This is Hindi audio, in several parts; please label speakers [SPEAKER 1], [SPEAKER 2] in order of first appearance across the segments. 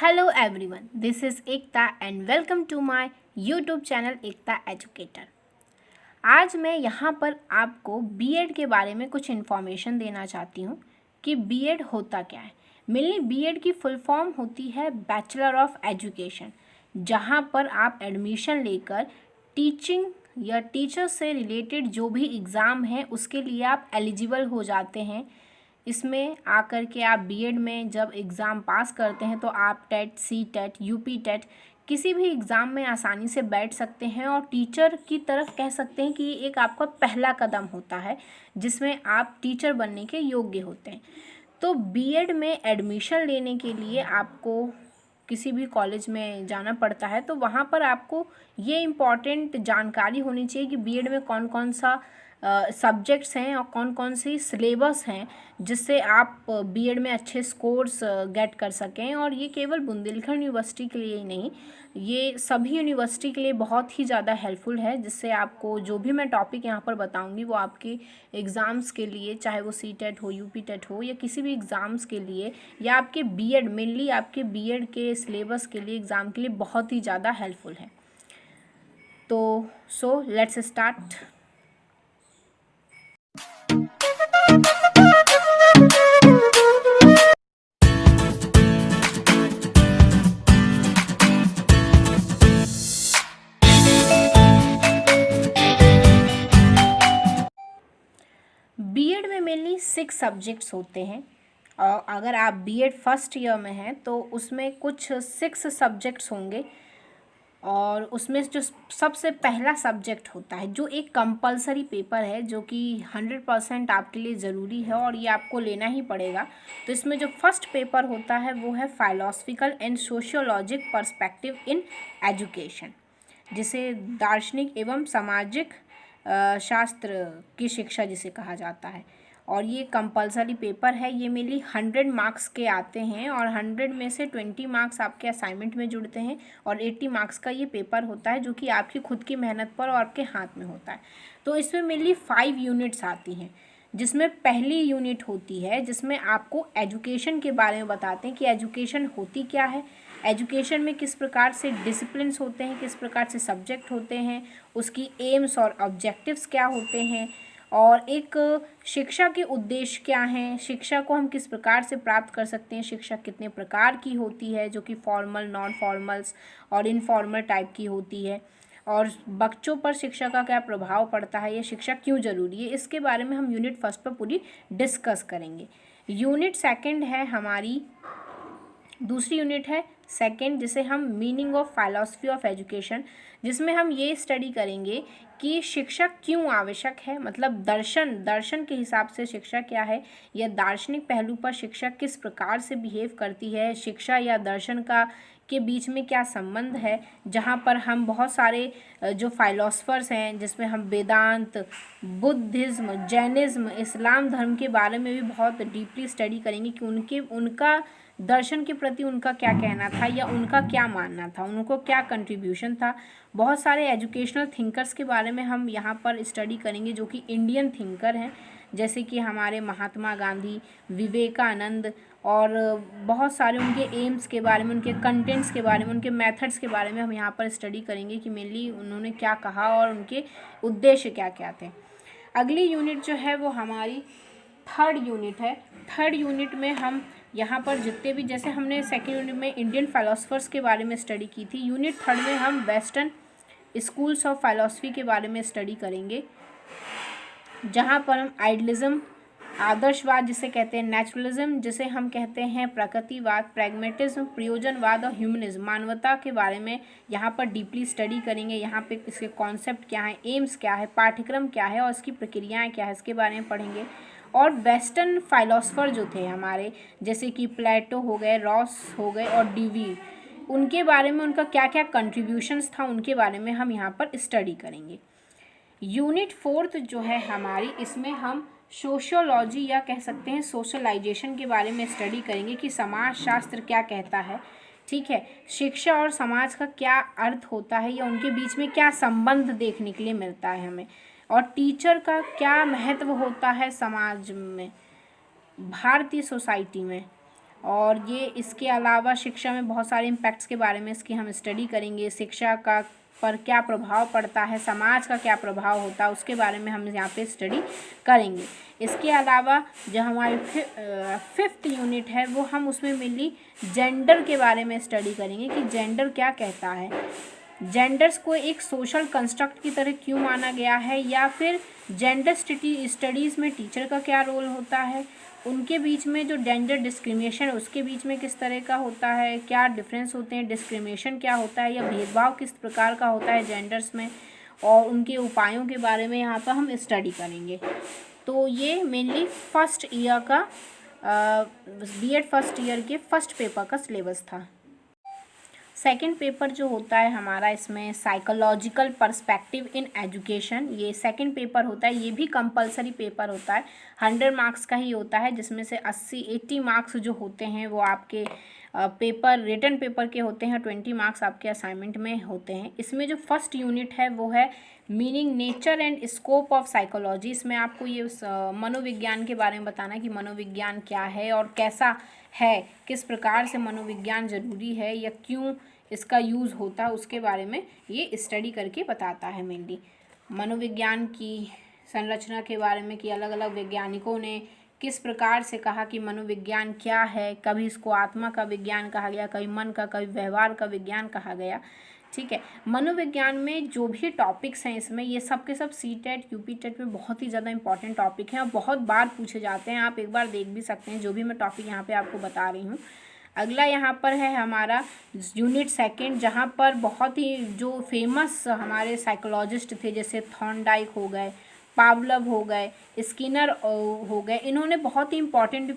[SPEAKER 1] Hello everyone, this is Ekta and welcome to my YouTube channel Ekta educator. आज मैं यहाँ पर आपको बीएड के बारे में कुछ इन्फॉर्मेशन देना चाहती हूँ कि बीएड होता क्या है। मेनली बीएड की फुल फॉर्म होती है बैचलर ऑफ एजुकेशन, जहाँ पर आप एडमिशन लेकर टीचिंग या टीचर से रिलेटेड जो भी एग्ज़ाम है उसके लिए आप एलिजिबल हो जाते हैं। इसमें आकर के आप बीएड में जब एग्ज़ाम पास करते हैं तो आप TET, C TET, UP TET किसी भी एग्ज़ाम में आसानी से बैठ सकते हैं और टीचर की तरफ कह सकते हैं कि ये एक आपका पहला कदम होता है जिसमें आप टीचर बनने के योग्य होते हैं। तो बीएड में एडमिशन लेने के लिए आपको किसी भी कॉलेज में जाना पड़ता है, तो वहाँ पर आपको ये इम्पॉर्टेंट जानकारी होनी चाहिए कि बीएड में कौन कौन सा सब्जेक्ट्स हैं और कौन कौन सी सिलेबस हैं जिससे आप बीएड में अच्छे स्कोर्स गेट कर सकें। और ये केवल बुंदेलखंड यूनिवर्सिटी के लिए ही नहीं, ये सभी यूनिवर्सिटी के लिए बहुत ही ज़्यादा हेल्पफुल है, जिससे आपको जो भी मैं टॉपिक यहाँ पर बताऊँगी वो आपके एग्ज़ाम्स के लिए, चाहे वो सी टेट हो, यूपी टेट हो या किसी भी एग्ज़ाम्स के लिए, या आपके बीएड मेनली आपके बीएड के सिलेबस के लिए, एग्ज़ाम के लिए बहुत ही ज़्यादा हेल्पफुल है। तो लेट्स स्टार्ट। बीएड में मेनली 6 सब्जेक्ट्स होते हैं और अगर आप बीएड फर्स्ट ईयर में हैं तो उसमें कुछ 6 सब्जेक्ट्स होंगे। और उसमें जो सबसे पहला सब्जेक्ट होता है जो एक कंपलसरी पेपर है, जो कि 100% आपके लिए ज़रूरी है और ये आपको लेना ही पड़ेगा। तो इसमें जो फर्स्ट पेपर होता है वो है philosophical and sociological perspective in education, जिसे दार्शनिक एवं सामाजिक शास्त्र की शिक्षा जिसे कहा जाता है। और ये कंपलसरी पेपर है। ये मेनली 100 मार्क्स के आते हैं और 100 में से 20 मार्क्स आपके असाइनमेंट में जुड़ते हैं और 80 मार्क्स का ये पेपर होता है जो कि आपकी खुद की मेहनत पर और आपके हाथ में होता है। तो इसमें मेनली 5 यूनिट्स आती हैं, जिसमें पहली यूनिट होती है जिसमें आपको एजुकेशन के बारे में बताते हैं कि एजुकेशन होती क्या है, एजुकेशन में किस प्रकार से डिसिप्लिन्स होते हैं, किस प्रकार से सब्जेक्ट होते हैं, उसकी एम्स और ऑब्जेक्टिव्स क्या होते हैं, और एक शिक्षा के उद्देश्य क्या हैं, शिक्षा को हम किस प्रकार से प्राप्त कर सकते हैं, शिक्षा कितने प्रकार की होती है, जो कि फॉर्मल, नॉन फॉर्मल्स और इनफॉर्मल टाइप की होती है, और बच्चों पर शिक्षा का क्या प्रभाव पड़ता है, ये शिक्षा क्यों ज़रूरी है, इसके बारे में हम यूनिट फर्स्ट पर पूरी डिस्कस करेंगे। यूनिट सेकंड है हमारी, दूसरी यूनिट है सेकंड, जिसे हम meaning of philosophy of education, जिसमें हम ये स्टडी करेंगे कि शिक्षा क्यों आवश्यक है, मतलब दर्शन के हिसाब से शिक्षा क्या है, या दार्शनिक पहलू पर शिक्षा किस प्रकार से बिहेव करती है, शिक्षा या दर्शन का के बीच में क्या संबंध है, जहाँ पर हम बहुत सारे जो फाइलोसफर्स हैं, जिसमें हम वेदांत, बुद्धिज़्म, जैनिज़्म, इस्लाम धर्म के बारे में भी बहुत डीपली स्टडी करेंगे कि उनका दर्शन के प्रति उनका क्या कहना था या उनका क्या मानना था, उनको क्या कंट्रीब्यूशन था। बहुत सारे एजुकेशनल थिंकर्स के बारे में हम यहाँ पर स्टडी करेंगे जो कि इंडियन थिंकर हैं, जैसे कि हमारे महात्मा गांधी, विवेकानंद, और बहुत सारे उनके एम्स के बारे में, उनके कंटेंट्स के बारे में, उनके मेथड्स के बारे में हम यहाँ पर स्टडी करेंगे कि मेनली उन्होंने क्या कहा और उनके उद्देश्य क्या क्या थे। अगली यूनिट जो है वो हमारी थर्ड यूनिट है। थर्ड यूनिट में हम यहाँ पर जितने भी, जैसे हमने सेकेंड यूनिट में इंडियन फिलोसफर्स के बारे में स्टडी की थी, यूनिट थर्ड में हम वेस्टर्न स्कूल्स ऑफ फिलोसफी के बारे में स्टडी करेंगे, जहाँ पर हम आइडियलिज्म, आदर्शवाद जिसे कहते हैं, नेचुरलिज्म जिसे हम कहते हैं, प्रकृतिवाद, प्रैग्मेटिज्म, प्रयोजनवाद और ह्यूमनिज्म, मानवता के बारे में यहाँ पर डीपली स्टडी करेंगे। यहाँ पे इसके कॉन्सेप्ट क्या है, एम्स क्या है, पाठ्यक्रम क्या है और इसकी प्रक्रियाएँ क्या है, इसके बारे में पढ़ेंगे। और वेस्टर्न फाइलोसफर जो थे हमारे, जैसे कि प्लेटो हो गए, रॉस हो गए और डीवी, उनके बारे में, उनका क्या क्या कंट्रीब्यूशंस था, उनके बारे में हम यहाँ पर स्टडी करेंगे। यूनिट फोर्थ जो है हमारी, इसमें हम सोशियोलॉजी या कह सकते हैं सोशलाइजेशन के बारे में स्टडी करेंगे कि समाज शास्त्र क्या कहता है, ठीक है, शिक्षा और समाज का क्या अर्थ होता है या उनके बीच में क्या संबंध देखने के लिए मिलता है हमें, और टीचर का क्या महत्व होता है समाज में, भारतीय सोसाइटी में, और ये इसके अलावा शिक्षा में बहुत सारे इम्पैक्ट्स के बारे में इसकी हम स्टडी करेंगे। शिक्षा का पर क्या प्रभाव पड़ता है, समाज का क्या प्रभाव होता है, उसके बारे में हम यहाँ पे स्टडी करेंगे। इसके अलावा जो हमारी 5th यूनिट है वो हम उसमें मेनली जेंडर के बारे में स्टडी करेंगे कि जेंडर क्या कहता है, जेंडर्स को एक सोशल कंस्ट्रक्ट की तरह क्यों माना गया है, या फिर जेंडर स्टडीज़ में टीचर का क्या रोल होता है, उनके बीच में जो जेंडर डिस्क्रिमिनेशन है उसके बीच में किस तरह का होता है, क्या डिफरेंस होते हैं, डिस्क्रिमिनेशन क्या होता है या भेदभाव किस प्रकार का होता है जेंडर्स में, और उनके उपायों के बारे में यहाँ पर हम स्टडी करेंगे। तो ये मेनली फर्स्ट ईयर का बीएड फर्स्ट ईयर के फर्स्ट पेपर का सिलेबस था। सेकंड पेपर जो होता है हमारा, इसमें साइकोलॉजिकल पर्सपेक्टिव इन एजुकेशन, ये सेकंड पेपर होता है। ये भी कंपलसरी पेपर होता है, 100 मार्क्स का ही होता है, जिसमें से 80 मार्क्स जो होते हैं वो आपके पेपर रिटन पेपर के होते हैं, 20 मार्क्स आपके असाइनमेंट में होते हैं। इसमें जो फर्स्ट यूनिट है वो है meaning, nature and scope of psychology. इसमें आपको ये मनोविज्ञान के बारे में बताना है कि मनोविज्ञान क्या है और कैसा है, किस प्रकार से मनोविज्ञान ज़रूरी है या क्यों इसका यूज़ होता है, उसके बारे में ये स्टडी करके बताता है। मेनली मनोविज्ञान की संरचना के बारे में कि अलग अलग वैज्ञानिकों ने किस प्रकार से कहा कि मनोविज्ञान क्या है, कभी इसको आत्मा का विज्ञान कहा गया, कभी मन का, कभी व्यवहार का विज्ञान कहा गया। ठीक है, मनोविज्ञान में जो भी टॉपिक्स हैं इसमें, ये सब के सब CTET UP-TET में बहुत ही ज़्यादा इंपॉर्टेंट टॉपिक हैं और बहुत बार पूछे जाते हैं। आप एक बार देख भी सकते हैं जो भी मैं टॉपिक यहाँ पे आपको बता रही हूँ। अगला यहाँ पर है हमारा यूनिट सेकंड, जहाँ पर बहुत ही जो फेमस हमारे साइकोलॉजिस्ट थे, जैसे थॉर्नडाइक हो गए, पावलव हो गए, स्किनर हो गए, इन्होंने बहुत ही इंपॉर्टेंट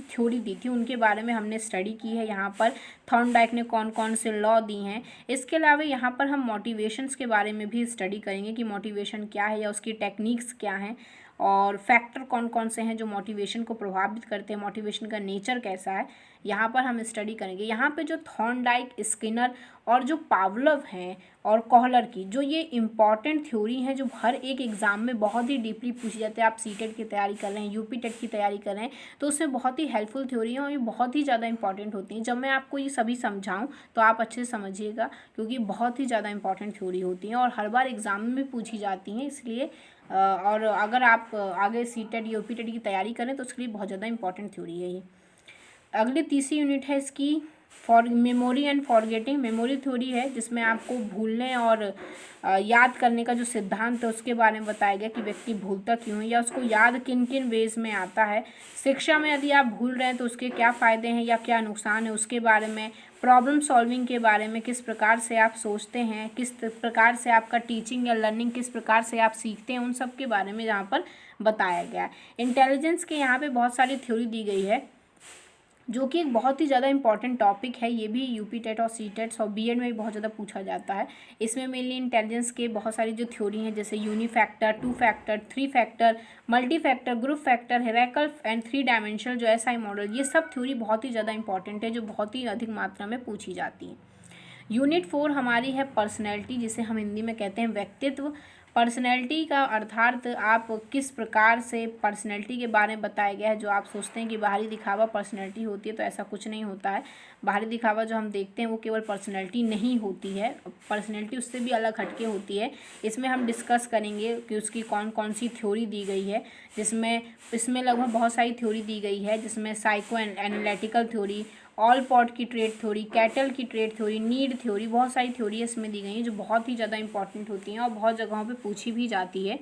[SPEAKER 1] थ्योरी दी थी, उनके बारे में हमने स्टडी की है। यहाँ पर थॉर्नडाइक ने कौन कौन से लॉ दी हैं। इसके अलावा यहाँ पर हम मोटिवेशंस के बारे में भी स्टडी करेंगे कि मोटिवेशन क्या है या उसकी टेक्निक्स क्या हैं, और फैक्टर कौन कौन से हैं जो मोटिवेशन को प्रभावित करते हैं, मोटिवेशन का नेचर कैसा है, यहाँ पर हम स्टडी करेंगे। यहाँ पे जो थॉर्नडाइक, स्किनर और जो पावलव हैं और कोहलर की जो ये इम्पॉर्टेंट थ्योरी हैं जो हर एक एग्ज़ाम में बहुत ही डीपली पूछी जाती है। आप CTET की तैयारी कर रहे हैं, UP-TET की तैयारी कर रहे हैं, तो उसमें बहुत ही हेल्पफुल थ्योरी हैं और ये बहुत ही ज़्यादा इंपॉर्टेंट होती हैं। जब मैं आपको ये सभी समझाऊँ तो आप अच्छे से समझिएगा, क्योंकि बहुत ही ज़्यादा इंपॉर्टेंट थ्योरी होती हैं और हर बार एग्ज़ाम में भी पूछी जाती हैं। इसलिए और अगर आप आगे CTET UP-TET की तैयारी करें तो उसके लिए बहुत ज़्यादा इंपॉर्टेंट थ्योरी है ये। अगली तीसरी यूनिट है इसकी for memory and forgetting, memory theory है, जिसमें आपको भूलने और याद करने का जो सिद्धांत है उसके बारे में बताया गया कि व्यक्ति भूलता क्यों है या उसको याद किन किन वेज में आता है। शिक्षा में यदि आप भूल रहे हैं तो उसके क्या फ़ायदे हैं या क्या नुकसान है उसके बारे में। प्रॉब्लम सॉल्विंग के बारे में, किस प्रकार से आप सोचते हैं, किस प्रकार से आपका टीचिंग या लर्निंग किस प्रकार से आप सीखते हैं, उन सब के बारे में यहाँ पर बताया गया है। इंटेलिजेंस के यहाँ पे बहुत सारी थ्योरी दी गई है जो कि एक बहुत ही ज़्यादा इंपॉर्टेंट टॉपिक है। ये भी UP-TET और CTET और BED में भी बहुत ज़्यादा पूछा जाता है। इसमें मेनली इंटेलिजेंस के बहुत सारी जो थ्योरी हैं, जैसे यूनिफैक्टर, 2 factor, 3 factor, multi factor, group factor, hierarchical and 3 dimensional जो SI मॉडल, ये सब थ्योरी बहुत ही ज़्यादा इंपॉर्टेंट है जो बहुत ही अधिक मात्रा में पूछी जाती हैं। यूनिट 4 हमारी है पर्सनैलिटी, जिसे हम हिंदी में कहते हैं व्यक्तित्व। पर्सनैलिटी का अर्थात आप किस प्रकार से पर्सनैलिटी के बारे में बताया गया है। जो आप सोचते हैं कि बाहरी दिखावा पर्सनैलिटी होती है, तो ऐसा कुछ नहीं होता है। बाहरी दिखावा जो हम देखते हैं वो केवल पर्सनैलिटी नहीं होती है, पर्सनैलिटी उससे भी अलग हटके होती है। इसमें हम डिस्कस करेंगे कि उसकी कौन कौन सी थ्योरी दी गई है, जिसमें इसमें लगभग बहुत सारी थ्योरी दी गई है, जिसमें psycho analytical theory, all pot की ट्रेट थ्योरी, कैटल की ट्रेट थ्योरी, नीड थ्योरी, बहुत सारी थ्योरी इसमें दी गई हैं जो बहुत ही ज़्यादा इंपॉर्टेंट होती हैं और बहुत जगहों पे पूछी भी जाती है।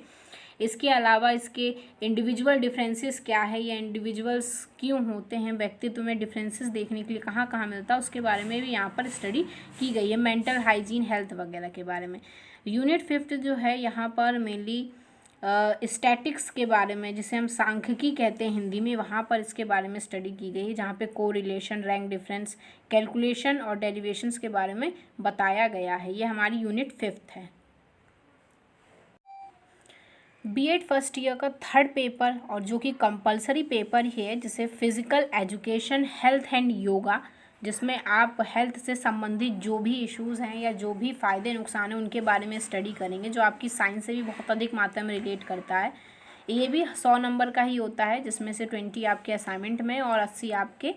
[SPEAKER 1] इसके अलावा इसके इंडिविजुअल डिफरेंसेस क्या है या इंडिविजुअल्स क्यों होते हैं, व्यक्तित्व में डिफरेंसेस देखने के लिए कहाँ कहाँ मिलता है, उसके बारे में भी यहाँ पर स्टडी की गई है। मेंटल हाइजीन, हेल्थ वगैरह के बारे में। यूनिट 5 जो है यहाँ पर मेनली स्टैटिक्स के बारे में, जिसे हम सांख्यिकी कहते हैं हिंदी में, वहाँ पर इसके बारे में स्टडी की गई है, जहाँ पे कोरिलेशन, रैंक डिफरेंस, कैलकुलेशन और डेरिवेशंस के बारे में बताया गया है। ये हमारी यूनिट 5 है। BED फर्स्ट ईयर का थर्ड पेपर और जो कि कंपलसरी पेपर ही है, जिसे physical education, health and yoga, जिसमें आप हेल्थ से संबंधित जो भी इश्यूज़ हैं या जो भी फ़ायदे नुकसान हैं उनके बारे में स्टडी करेंगे, जो आपकी साइंस से भी बहुत अधिक मात्रा में रिलेट करता है। ये भी 100 नंबर का ही होता है, जिसमें से 20 आपके असाइनमेंट में और 80 आपके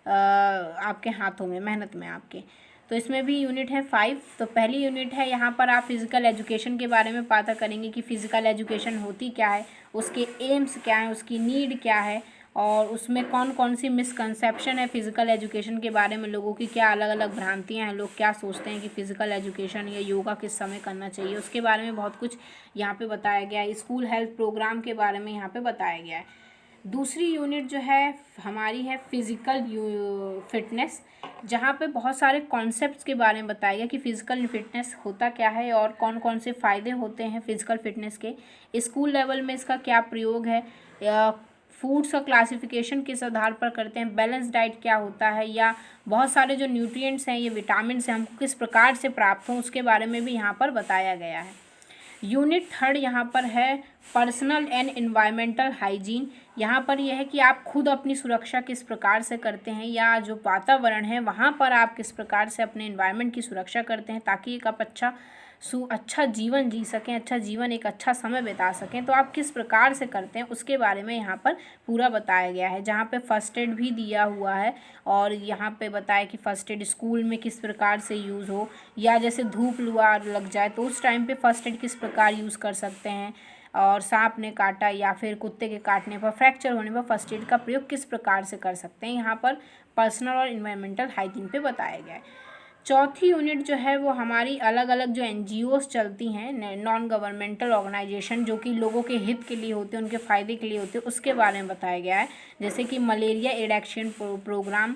[SPEAKER 1] आपके हाथों में, मेहनत में आपके। तो इसमें भी यूनिट है 5। तो पहली यूनिट है, यहाँ पर आप फिज़िकल एजुकेशन के बारे में पता करेंगे कि फ़िज़िकल एजुकेशन होती क्या है, उसके एम्स क्या हैं, उसकी नीड क्या है, और उसमें कौन कौन सी मिसकंसेप्शन है फ़िज़िकल एजुकेशन के बारे में, लोगों की क्या अलग अलग भ्रांतियाँ हैं, लोग क्या सोचते हैं कि फ़िज़िकल एजुकेशन या योगा किस समय करना चाहिए, उसके बारे में बहुत कुछ यहाँ पे बताया गया है। स्कूल हेल्थ प्रोग्राम के बारे में यहाँ पे बताया गया है। दूसरी यूनिट जो है हमारी है फिज़िकल फिटनेस, जहाँ पे बहुत सारे कॉन्सेप्ट्स के बारे में बताया गया कि फ़िज़िकल फिटनेस होता क्या है और कौन कौन से फ़ायदे होते हैं फ़िज़िकल फिटनेस के, स्कूल लेवल में इसका क्या प्रयोग है, या फूड्स का क्लासिफिकेशन किस आधार पर करते हैं, बैलेंस डाइट क्या होता है, या बहुत सारे जो न्यूट्रिएंट्स हैं, ये विटामिन्स हैं, हमको किस प्रकार से प्राप्त हों, उसके बारे में भी यहाँ पर बताया गया है। यूनिट 3 यहाँ पर है पर्सनल एंड एनवायरमेंटल हाइजीन। यहाँ पर यह है कि आप खुद अपनी सुरक्षा किस प्रकार से करते हैं, या जो वातावरण है वहाँ पर आप किस प्रकार से अपने एनवायरनमेंट की सुरक्षा करते हैं, ताकि एक आप अच्छा जीवन जी सकें, अच्छा जीवन, एक अच्छा समय बिता सकें। तो आप किस प्रकार से करते हैं उसके बारे में यहाँ पर पूरा बताया गया है, जहाँ पे फर्स्ट एड भी दिया हुआ है, और यहाँ पे बताया कि फर्स्ट एड स्कूल में किस प्रकार से यूज़ हो, या जैसे धूप लुआ लग जाए तो उस टाइम पे फर्स्ट एड किस प्रकार यूज़ कर सकते हैं, और सांप ने काटा या फिर कुत्ते के काटने पर, फ्रैक्चर होने पर फर्स्ट एड का प्रयोग किस प्रकार से कर सकते हैं, यहाँ पर पर्सनल और इन्वायरमेंटल हाइजीन पे बताया गया है। चौथी यूनिट जो है वो हमारी अलग अलग जो NGOs चलती हैं, नॉन गवर्नमेंटल ऑर्गेनाइजेशन, जो कि लोगों के हित के लिए होते हैं, उनके फ़ायदे के लिए होते हैं, उसके बारे में बताया गया है। जैसे कि malaria eradication programme,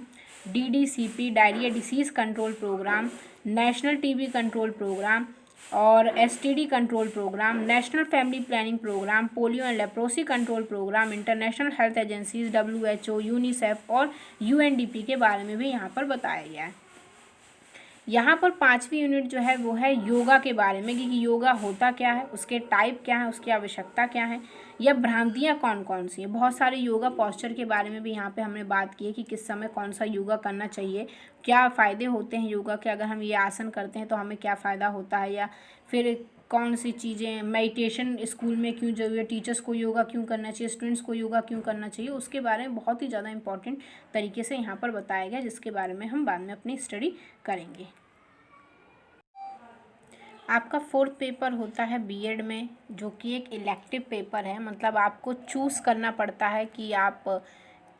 [SPEAKER 1] DDCP diarrhoea disease control programme, national TB control programme, और STD control programme, national family planning programme, polio and leprosy control programme, international health agencies, WHO, UNICEF और UNDP के बारे में भी यहाँ पर बताया गया है। यहाँ पर 5वीं यूनिट जो है वो है योगा के बारे में, कि योगा होता क्या है, उसके टाइप क्या है, उसकी आवश्यकता क्या है, या भ्रांतियाँ कौन कौन सी हैं। बहुत सारे योगा पोस्चर के बारे में भी यहाँ पे हमने बात की है कि किस समय कौन सा योगा करना चाहिए, क्या फ़ायदे होते हैं योगा के, अगर हम ये आसन करते हैं तो हमें क्या फ़ायदा होता है, या फिर कौन सी चीज़ें, मेडिटेशन स्कूल में क्यों जरूरी है, टीचर्स को योगा क्यों करना चाहिए, स्टूडेंट्स को योगा क्यों करना चाहिए, उसके बारे में बहुत ही ज़्यादा इंपॉर्टेंट तरीके से यहाँ पर बताया गया, जिसके बारे में हम बाद में अपनी स्टडी करेंगे। आपका 4th पेपर होता है बीएड में, जो कि एक इलेक्टिव पेपर है, मतलब आपको चूज़ करना पड़ता है कि आप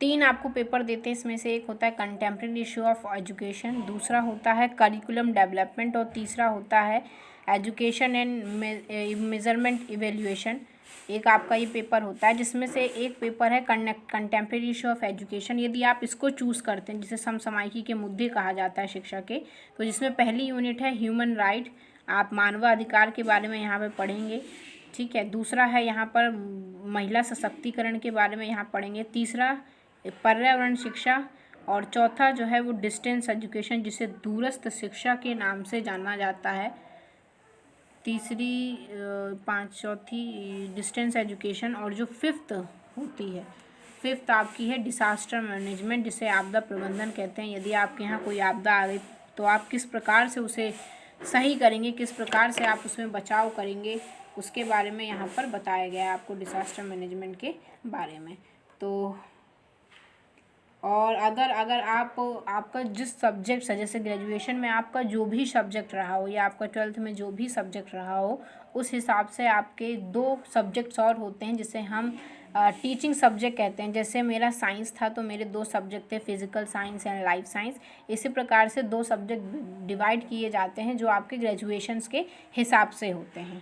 [SPEAKER 1] 3 आपको पेपर देते हैं। इसमें से एक होता है कंटेम्प्रेरी इशू ऑफ एजुकेशन, दूसरा होता है करिकुलम डेवलपमेंट, और तीसरा होता है एजुकेशन एंड मेजरमेंट इवेल्युएशन। एक आपका ये पेपर होता है, जिसमें से एक पेपर है कंटेम्प्रेरी इशू ऑफ एजुकेशन। यदि आप इसको चूज़ करते हैं, जिसे समसामयिकी के मुद्दे कहा जाता है शिक्षा के, तो जिसमें पहली यूनिट है ह्यूमन राइट, आप मानवाधिकार के बारे में यहाँ पे पढ़ेंगे, ठीक है। दूसरा है यहाँ पर महिला सशक्तिकरण के बारे में यहाँ पढ़ेंगे, तीसरा पर्यावरण शिक्षा, और चौथा जो है वो डिस्टेंस एजुकेशन, जिसे दूरस्थ शिक्षा के नाम से जाना जाता है। चौथी डिस्टेंस एजुकेशन, और जो 5th होती है, 5th आपकी है डिसास्टर मैनेजमेंट, जिसे आपदा प्रबंधन कहते हैं। यदि आपके यहाँ कोई आपदा आ गई तो आप किस प्रकार से उसे सही करेंगे, किस प्रकार से आप उसमें बचाव करेंगे, उसके बारे में यहाँ पर बताया गया है आपको डिसास्टर मैनेजमेंट के बारे में। तो और अगर आपका जिस सब्जेक्ट है, जैसे ग्रेजुएशन में आपका जो भी सब्जेक्ट रहा हो, या आपका 12th में जो भी सब्जेक्ट रहा हो, उस हिसाब से आपके 2 सब्जेक्ट्स और होते हैं, जिसे हम टीचिंग सब्जेक्ट कहते हैं। जैसे मेरा साइंस था तो मेरे 2 सब्जेक्ट थे, physical science and life science. इसी प्रकार से 2 सब्जेक्ट डिवाइड किए जाते हैं, जो आपके ग्रेजुएशंस के हिसाब से होते हैं।